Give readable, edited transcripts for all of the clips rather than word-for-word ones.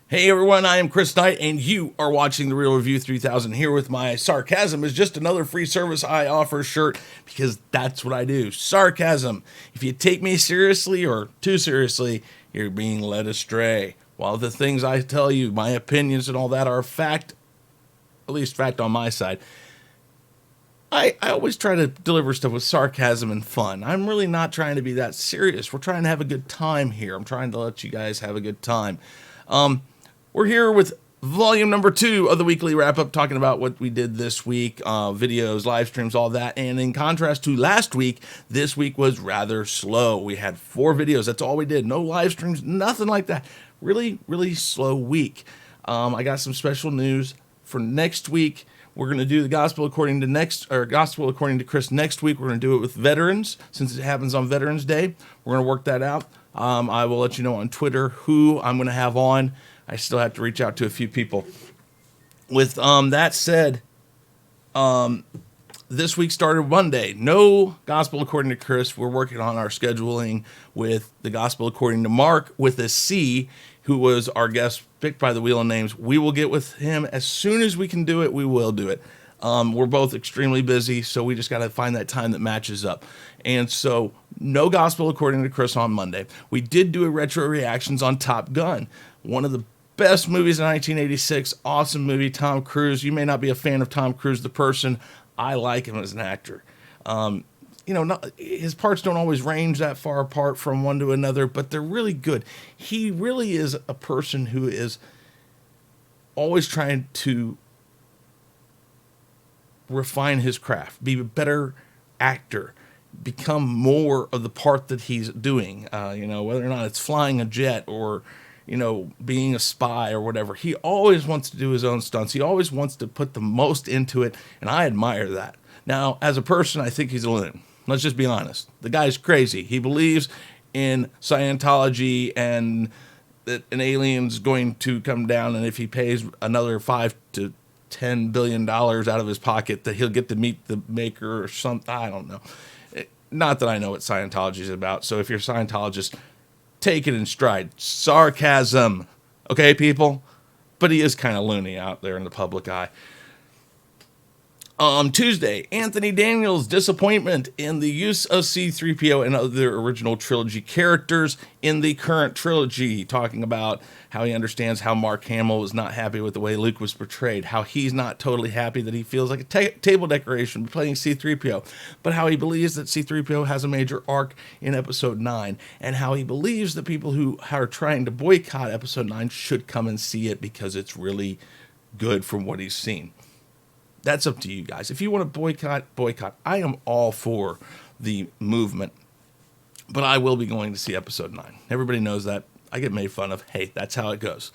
Hey everyone, I am Chris Knight, and you are watching The Real Review 3000 here with my Sarcasm is just another free service I offer shirt, because that's what I do. Sarcasm. If you take me seriously or too seriously, you're being led astray. While the things I tell you, my opinions and all that are fact, at least fact on my side, I always try to deliver stuff with sarcasm and fun. I'm really not trying to be that serious. We're trying to have a good time here. I'm trying to let you guys have a good time. We're here with volume number 2 of the weekly wrap-up, talking about what we did this week, videos, live streams, all that. And in contrast to last week, this week was rather slow. We had 4 videos. That's all we did. No live streams, nothing like that. Really, really slow week. I got some special news for next week. We're going to do the Gospel according to Chris next week. We're going to do it with veterans, since it happens on Veterans Day. We're going to work that out. I will let you know on Twitter who I'm going to have on. I still have to reach out to a few people. With that said, this week started Monday. No Gospel According to Chris. We're working on our scheduling with the Gospel According to Mark with a C, who was our guest picked by the Wheel of Names. We will get with him as soon as we can do it. We will do it. We're both extremely busy, so we just got to find that time that matches up. And so, no Gospel According to Chris on Monday. We did do a retro reactions on Top Gun, one of the best movies in 1986. Awesome movie. Tom Cruise. You may not be a fan of Tom Cruise, the person. I like him as an actor. His parts don't always range that far apart from one to another, but they're really good. He really is a person who is always trying to refine his craft, be a better actor, become more of the part that he's doing. Whether or not it's flying a jet or being a spy or whatever. He always wants to do his own stunts. He always wants to put the most into it, and I admire that. Now, as a person, I think he's a loon. Let's just be honest. The guy's crazy. He believes in Scientology and that an alien's going to come down, and if he pays another $5 to $10 billion out of his pocket, that he'll get to meet the maker or something. I don't know. Not that I know what Scientology is about, so if you're a Scientologist, take it in stride. Sarcasm. Okay, people? But he is kind of loony out there in the public eye. Tuesday, Anthony Daniels' disappointment in the use of C-3PO and other original trilogy characters in the current trilogy, talking about how he understands how Mark Hamill was not happy with the way Luke was portrayed, how he's not totally happy that he feels like a table decoration playing C-3PO, but how he believes that C-3PO has a major arc in Episode 9, and how he believes that people who are trying to boycott Episode 9 should come and see it because it's really good from what he's seen. That's up to you guys. If you want to boycott. I am all for the movement, but I will be going to see Episode 9. Everybody knows that. I get made fun of. Hey, that's how it goes.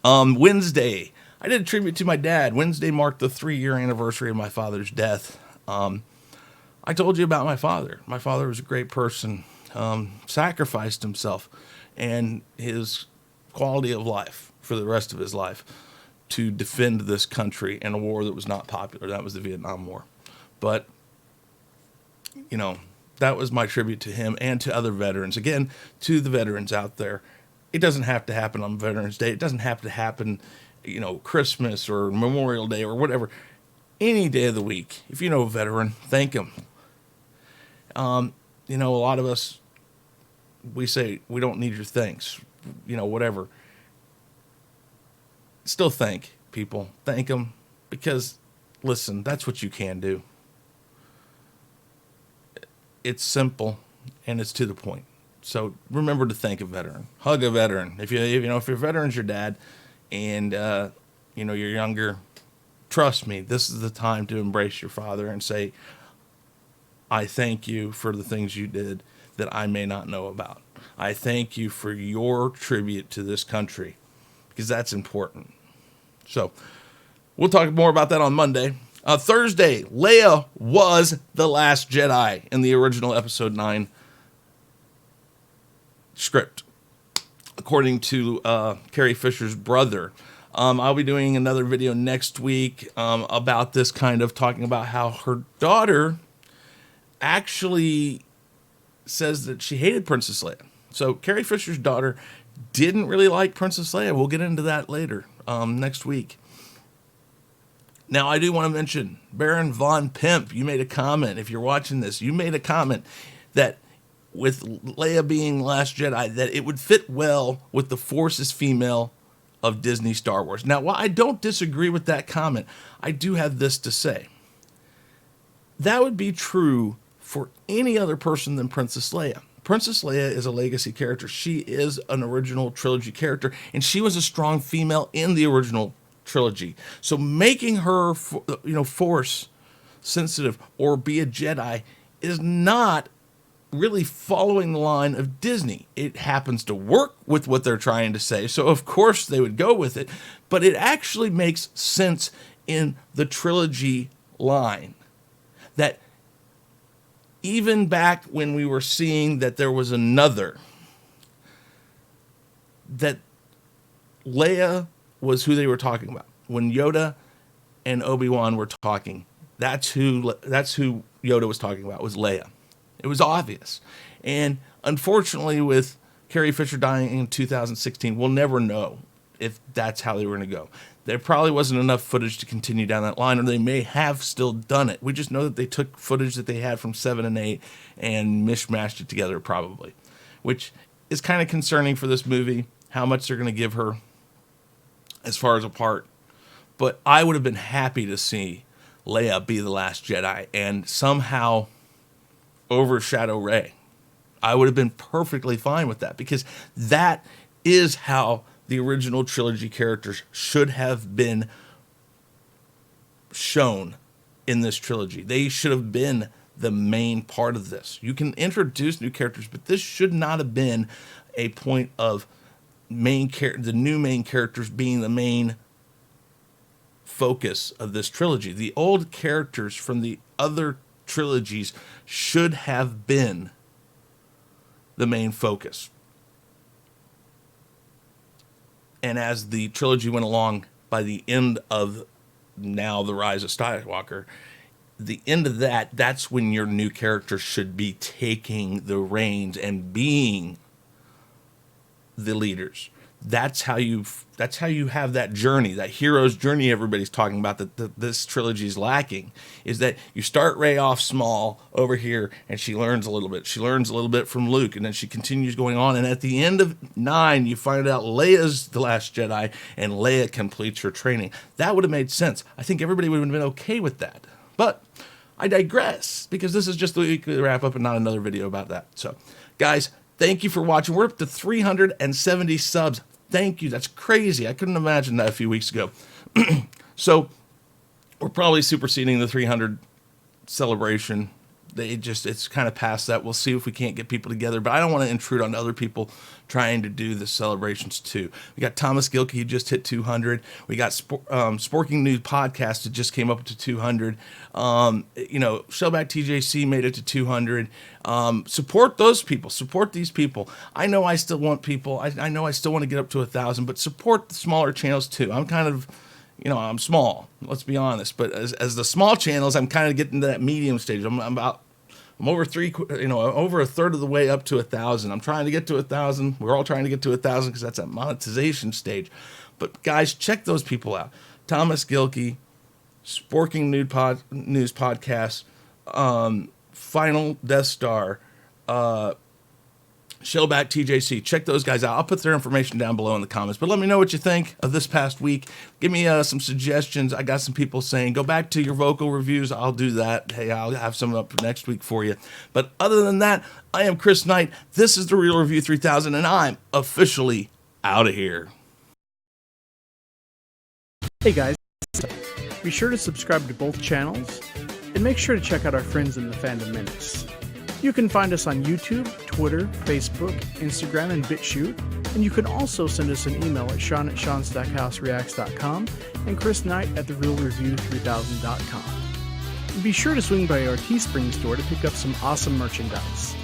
Wednesday, I did a tribute to my dad. Wednesday marked the 3-year anniversary of my father's death. I told you about my father. My father was a great person, sacrificed himself and his quality of life for the rest of his life to defend this country in a war that was not popular. That was the Vietnam War. But, that was my tribute to him and to other veterans. Again, to the veterans out there, it doesn't have to happen on Veterans Day. It doesn't have to happen, Christmas or Memorial Day or whatever. Any day of the week, if you know a veteran, thank him. A lot of us, we say, we don't need your thanks, whatever. Still thank people. Thank them, because, listen, that's what you can do. It's simple, and it's to the point. So remember to thank a veteran. Hug a veteran. If your veteran's your dad, and you're younger, trust me, this is the time to embrace your father and say, I thank you for the things you did that I may not know about. I thank you for your tribute to this country, because that's important. So we'll talk more about that on Monday. Thursday, Leia was the last Jedi in the original Episode 9 script, according to Carrie Fisher's brother. I'll be doing another video next week about this, kind of talking about how her daughter actually says that she hated Princess Leia. So Carrie Fisher's daughter didn't really like Princess Leia. We'll get into that later, next week. Now, I do want to mention Baron Von Pimp. You made a comment. If you're watching this, you made a comment that with Leia being Last Jedi, that it would fit well with the Force is female of Disney Star Wars. Now, while I don't disagree with that comment, I do have this to say. That would be true for any other person than Princess Leia. Princess Leia is a legacy character. She is an original trilogy character, and she was a strong female in the original trilogy. So making her, Force sensitive or be a Jedi is not really following the line of Disney. It happens to work with what they're trying to say, so of course they would go with it, but it actually makes sense in the trilogy line. That even back when we were seeing that there was another, that Leia was who they were talking about. When Yoda and Obi-Wan were talking, that's who Yoda was talking about, was Leia. It was obvious. And unfortunately, with Carrie Fisher dying in 2016, we'll never know if that's how they were going to go. There probably wasn't enough footage to continue down that line, or they may have still done it. We just know that they took footage that they had from 7 and 8 and mishmashed it together, probably, which is kind of concerning for this movie, how much they're going to give her as far as a part. But I would have been happy to see Leia be the Last Jedi and somehow overshadow Rey. I would have been perfectly fine with that, because that is how the original trilogy characters should have been shown in this trilogy. They should have been the main part of this. You can introduce new characters, but this should not have been a point of the new main characters being the main focus of this trilogy. The old characters from the other trilogies should have been the main focus. And as the trilogy went along, by the end of now The Rise of Skywalker, the end of that's when your new character should be taking the reins and being the leaders. That's how you have that journey, that hero's journey everybody's talking about, that this trilogy is lacking, is that you start Rey off small over here and she learns a little bit. She learns a little bit from Luke, and then she continues going on, and at the end of 9 you find out Leia's the Last Jedi and Leia completes her training. That would have made sense. I think everybody would have been okay with that. But I digress, because this is just the weekly wrap up and not another video about that. So guys, thank you for watching. We're up to 370 subs. Thank you. That's crazy. I couldn't imagine that a few weeks ago. So we're probably superseding the 300 celebration. It's kind of past that. We'll see if we can't get people together, but I don't want to intrude on other people trying to do the celebrations too. We got Thomas Gilkey, who just hit 200. We got Sporking News Podcast that just came up to 200. Shellback TJC made it to 200. Support those people. Support these people. I know I still want people. I know I still want to get up to 1,000, but support the smaller channels too. I'm kind of, I'm small. Let's be honest. But as the small channels, I'm kind of getting to that medium stage. I'm over over a third of the way up to 1,000. I'm trying to get to 1,000. We're all trying to get to 1,000 because that's that monetization stage. But guys, check those people out. Thomas Gilkey, Sporking News Podcast, Final Death Star, Shellback TJC. Check those guys out. I'll put their information down below in the comments. But let me know what you think of this past week. Give me some suggestions. I got some people saying, go back to your vocal reviews. I'll do that. Hey, I'll have some up next week for you. But other than that, I am Chris Knight. This is The Real Review 3000, and I'm officially out of here. Hey guys, be sure to subscribe to both channels, and make sure to check out our friends in the Fandom Minutes. You can find us on YouTube, Twitter, Facebook, Instagram, and BitChute, and you can also send us an email at sean@seanstackhousereacts.com and chrisknight@therealreview3000.com. Be sure to swing by our Teespring store to pick up some awesome merchandise.